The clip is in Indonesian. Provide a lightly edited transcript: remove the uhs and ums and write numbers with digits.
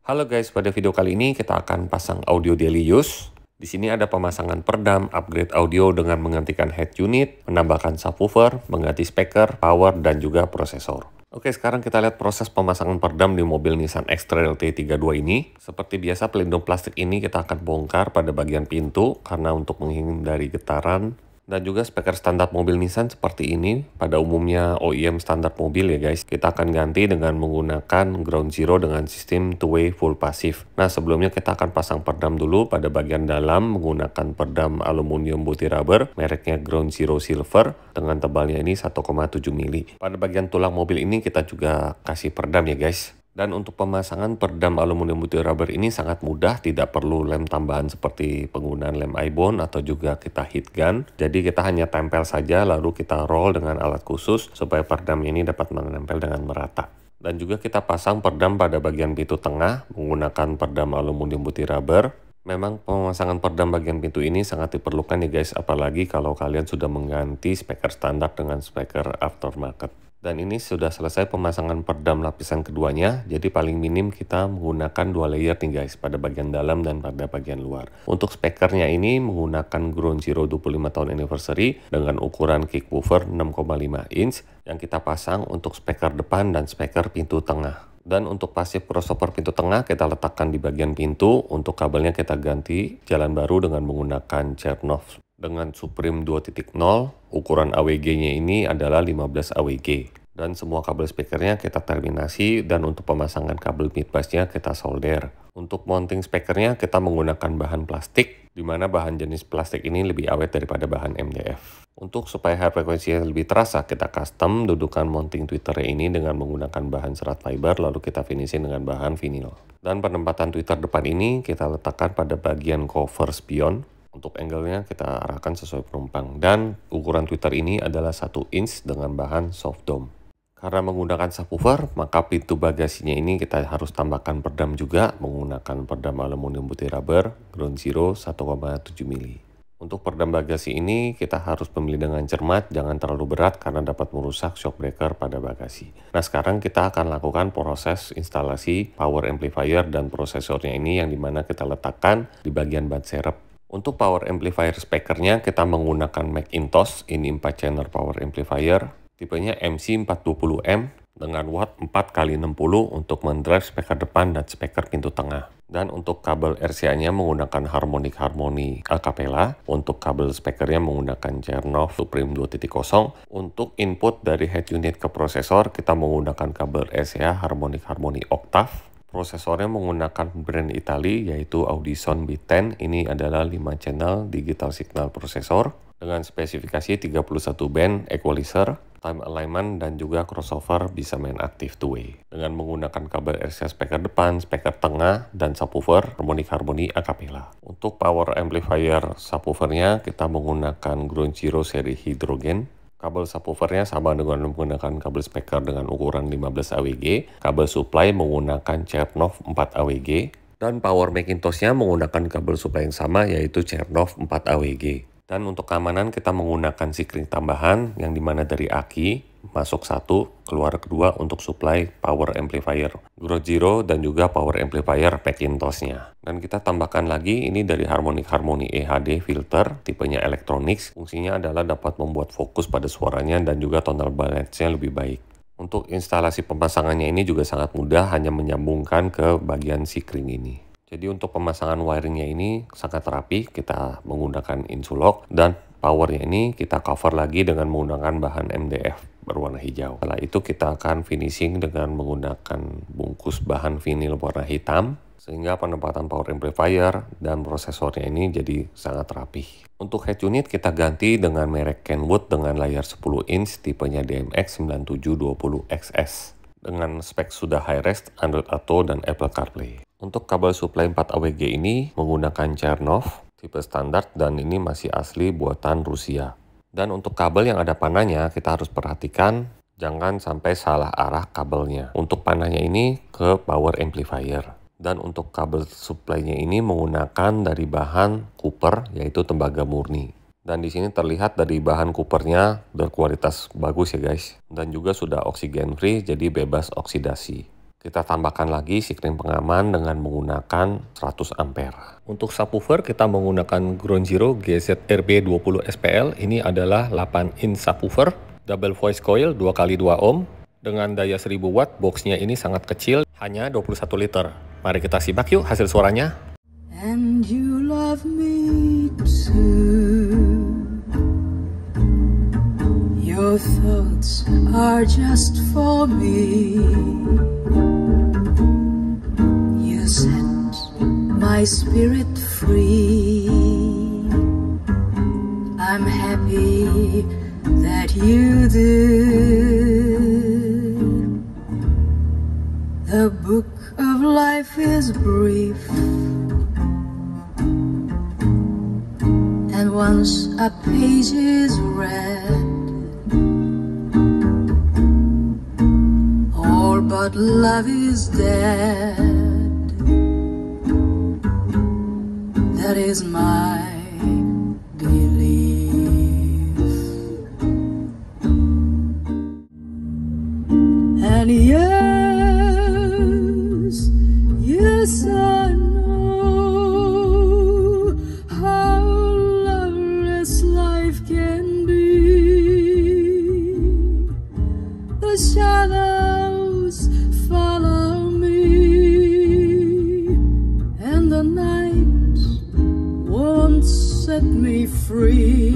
Halo guys, pada video kali ini kita akan pasang audio daily use. Di sini ada pemasangan peredam, upgrade audio dengan menggantikan head unit, menambahkan subwoofer, mengganti speaker, power, dan juga prosesor. Oke, sekarang kita lihat proses pemasangan peredam di mobil Nissan X-Trail T32 ini. Seperti biasa, pelindung plastik ini kita akan bongkar pada bagian pintu karena untuk menghindari getaran. Dan juga speaker standar mobil Nissan seperti ini, pada umumnya OEM standar mobil ya guys. Kita akan ganti dengan menggunakan ground zero dengan sistem two-way full passive. Nah, sebelumnya kita akan pasang peredam dulu pada bagian dalam menggunakan peredam aluminium putih rubber, mereknya ground zero silver, dengan tebalnya ini 1,7 mili. Pada bagian tulang mobil ini kita juga kasih peredam ya guys. Dan untuk pemasangan peredam aluminium putih rubber ini sangat mudah, tidak perlu lem tambahan seperti penggunaan lem ibon atau juga kita heat gun. Jadi kita hanya tempel saja lalu kita roll dengan alat khusus supaya peredam ini dapat menempel dengan merata. Dan juga kita pasang peredam pada bagian pintu tengah menggunakan peredam aluminium putih rubber. Memang pemasangan peredam bagian pintu ini sangat diperlukan ya guys, apalagi kalau kalian sudah mengganti speaker standar dengan speaker aftermarket. Dan ini sudah selesai pemasangan peredam lapisan keduanya, jadi paling minim kita menggunakan 2 layer nih guys, pada bagian dalam dan pada bagian luar. Untuk speakernya ini menggunakan Ground Zero 25 tahun anniversary dengan ukuran kick woofer 6,5 inch yang kita pasang untuk speaker depan dan speaker pintu tengah. Dan untuk passive crossover pintu tengah kita letakkan di bagian pintu, untuk kabelnya kita ganti jalan baru dengan menggunakan Chernoff dengan Supreme 2.0, ukuran AWG-nya ini adalah 15 AWG. Dan semua kabel speakernya kita terminasi, dan untuk pemasangan kabel midpassnya kita solder. Untuk mounting speakernya kita menggunakan bahan plastik, di mana bahan jenis plastik ini lebih awet daripada bahan MDF. Untuk supaya high frekuensinya lebih terasa, kita custom dudukan mounting tweeternya ini dengan menggunakan bahan serat fiber, lalu kita finishing dengan bahan vinil. Dan penempatan tweeter depan ini kita letakkan pada bagian cover spion. Untuk angle-nya kita arahkan sesuai penumpang, dan ukuran tweeter ini adalah 1 inch dengan bahan soft dome. Karena menggunakan subwoofer, maka pintu bagasinya ini kita harus tambahkan peredam juga menggunakan peredam aluminium putih rubber Ground Zero 1,7 mili. Untuk peredam bagasi ini kita harus memilih dengan cermat, jangan terlalu berat karena dapat merusak shock breaker pada bagasi. Nah, sekarang kita akan lakukan proses instalasi power amplifier dan prosesornya ini, yang dimana kita letakkan di bagian ban serep. Untuk power amplifier speakernya kita menggunakan Macintosh, ini 4 channel power amplifier, tipenya MC420M dengan watt 4x60 untuk mendrive speaker depan dan speaker pintu tengah. Dan untuk kabel RCA-nya menggunakan Harmonic Harmony Acapella, untuk kabel speakernya menggunakan Chernoff Supreme 2.0. Untuk input dari head unit ke prosesor kita menggunakan kabel RCA Harmonic Harmony Octave. Prosesornya menggunakan brand Italy yaitu Audison B10. Ini adalah 5 channel digital signal prosesor dengan spesifikasi 31 band equalizer, time alignment, dan juga crossover bisa main aktif two-way. Dengan menggunakan kabel RCA speaker depan, speaker tengah, dan subwoofer Harmonic Harmony Acapella. Untuk power amplifier subwoofernya kita menggunakan Ground Zero seri hidrogen. Kabel subwoofernya sama dengan menggunakan kabel speaker dengan ukuran 15 AWG. Kabel supply menggunakan Chernoff 4 AWG. Dan power Macintosh-nya menggunakan kabel supply yang sama yaitu Chernoff 4 AWG. Dan untuk keamanan kita menggunakan sikring tambahan yang dimana dari aki masuk 1, keluar 2 untuk supply power amplifier Ground Zero dan juga power amplifier Macintosh-nya. Dan kita tambahkan lagi ini dari Harmonic Harmony EHD filter, tipenya Electronics. Fungsinya adalah dapat membuat fokus pada suaranya dan juga tonal balance-nya lebih baik. Untuk instalasi pemasangannya ini juga sangat mudah, hanya menyambungkan ke bagian sikring ini. Jadi untuk pemasangan wiringnya ini sangat rapi, kita menggunakan insulok, dan powernya ini kita cover lagi dengan menggunakan bahan MDF berwarna hijau. Setelah itu kita akan finishing dengan menggunakan bungkus bahan vinil warna hitam, sehingga penempatan power amplifier dan prosesornya ini jadi sangat rapi. Untuk head unit kita ganti dengan merek Kenwood dengan layar 10 inch tipenya DMX 9720XS dengan spek sudah high res, Android Auto, dan Apple CarPlay. Untuk kabel supply 4 AWG ini menggunakan Chernoff tipe standar, dan ini masih asli buatan Rusia. Dan untuk kabel yang ada panahnya kita harus perhatikan jangan sampai salah arah kabelnya. Untuk panahnya ini ke power amplifier. Dan untuk kabel supply-nya ini menggunakan dari bahan Cooper yaitu tembaga murni. Dan di sini terlihat dari bahan Coopernya berkualitas bagus ya guys. Dan juga sudah oksigen free jadi bebas oksidasi. Kita tambahkan lagi sikring pengaman dengan menggunakan 100 ampere. Untuk subwoofer kita menggunakan Ground Zero GZ-RB20 SPL. Ini adalah 8 in subwoofer, double voice coil 2x2 ohm. Dengan daya 1000 watt, boxnya ini sangat kecil, hanya 21 liter. Mari kita simak yuk hasil suaranya. And you love me too. Your thoughts are just for me. You set my spirit free. I'm happy that you do. The book of life is brief, and once a page is read, all but love is dead. That is my belief. And yes, yes I know how loveless life can be. The shadows follow me, and the night won't set me free.